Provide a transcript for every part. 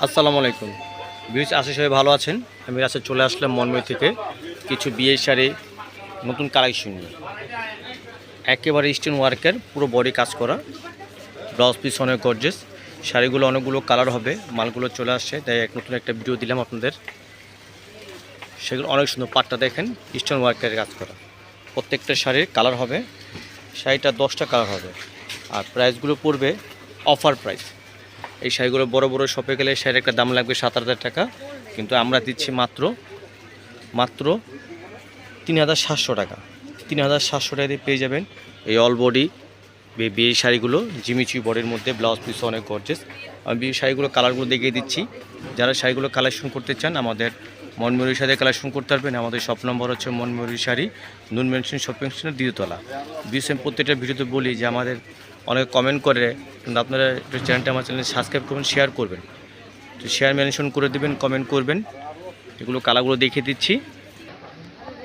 আসসালামু আলাইকুম। ভিউয়ার্স, আশা সবাই ভালো আছেন। আমি রাসেল চলে আসলাম মনময় থেকে কিছু বিয়ের শাড়ি নতুন কালেকশন নিয়ে। একেবারে স্টোন ওয়ার্কের পুরো বডি কাজ করা, ব্লাউজ পিস অনেক গর্জিয়াস। শাড়িগুলো অনেকগুলো কালার হবে, মালগুলো চলে আসছে, তাই নতুন একটা ভিডিও দিলাম আপনাদের। সেগুলো অনেক সুন্দর, পাটটা দেখেন স্টোন ওয়ার্কের কাজ করা। প্রত্যেকটা শাড়ির কালার হবে, শাড়িটা 10টা কালার হবে। আর প্রাইসগুলো পড়বে অফার প্রাইস। এই শাড়িগুলো বড় বড় শপে গেলে শাড়ির একটা দাম লাগবে 7,000 টাকা, কিন্তু আমরা দিচ্ছি মাত্র 3,700 টাকা। 3,700 টাকা দিয়ে পেয়ে যাবেন এই অল বডি বিয়ে শাড়িগুলো, জিমিচুই বডির মধ্যে, ব্লাউজ পিস অনেক গর্জিয়াস। আমি বিয়ে শাড়িগুলো কালারগুলো দেখিয়ে দিচ্ছি। যারা শাড়িগুলো কালেকশন করতে চান আমাদের মনময়ূরী শাড়ি কালেকশন করতে পারবেন। আমাদের শপ নম্বর হচ্ছে মনময়ূরী শাড়ি, নুন মেনশন শপিং সেন্টার, দ্বিতীয়তলা। বিএসএম প্রত্যেকটা ভিডিওতে বলি যে আমাদের অনেক কমেন্ট করে, কিন্তু আপনারা একটু চ্যানেলটা আমার চ্যানেলে সাবস্ক্রাইব করবেন, শেয়ার করবেন। তো শেয়ার মেনশন করে দেবেন, কমেন্ট করবেন। এগুলো কালারগুলো দেখিয়ে দিচ্ছি।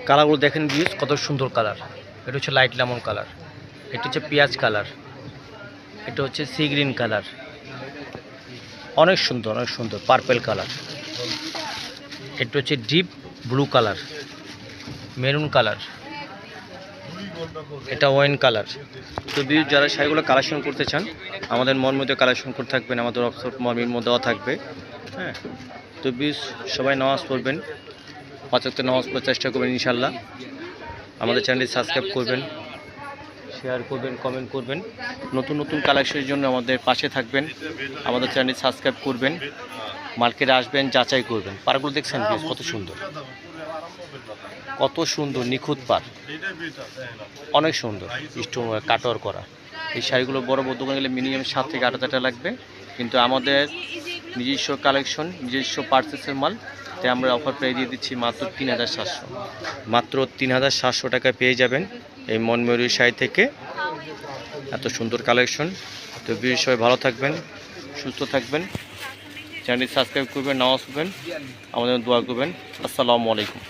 কালারগুলো দেখেন ভিউয়ার্স, কত সুন্দর কালার। এটা হচ্ছে লাইট লেমন কালার, এটা হচ্ছে পেঁয়াজ কালার, এটা হচ্ছে সি গ্রিন কালার, অনেক সুন্দর পার্পেল কালার। এটা হচ্ছে deep blue colour, maroon colour, এটা ওয়াইন কালার। তো যারা শাড়িগুলো কালেকশন করতে চান আমাদের মধ্যে কালেকশন করতে থাকবেন, আমাদের অফসর মর্মির মধ্যে দেওয়া থাকবে। হ্যাঁ, তো সবাই নামাজ পড়বেন, 5 ওয়াক্ত নামাজ পড়ার চেষ্টা করবেন ইনশাল্লাহ। আমাদের চ্যানেলটি সাবস্ক্রাইব করবেন, শেয়ার করবেন, কমেন্ট করবেন। নতুন নতুন কালেকশনের জন্য আমাদের পাশে থাকবেন, আমাদের চ্যানেলটি সাবস্ক্রাইব করবেন, মার্কেটে আসবেন, যাচাই করবেন। পারগুলো দেখছেন কত সুন্দর, কত সুন্দর নিখুঁত পার, অনেক সুন্দর স্টোন কাটওয়ার করা। এই শাড়িগুলো বড় বড় দোকানে গেলে মিনিমাম 7 থেকে 8 হাজার টাকা লাগবে, কিন্তু আমাদের নিজস্ব কালেকশন, নিজস্ব পার্চেসের মাল, তাই আমরা অফার প্রাইস দিয়ে দিচ্ছি মাত্র 3,700। মাত্র 3,700 টাকায় পেয়ে যাবেন এই মনময়ূরী শাড়ি থেকে এত সুন্দর কালেকশন। তো সবাই ভালো থাকবেন, সুস্থ থাকবেন, চ্যানেলটি সাবস্ক্রাইব করবেন, নামাজ পড়বেন, আমাদের দোয়া করবেন। আসসালামু আলাইকুম।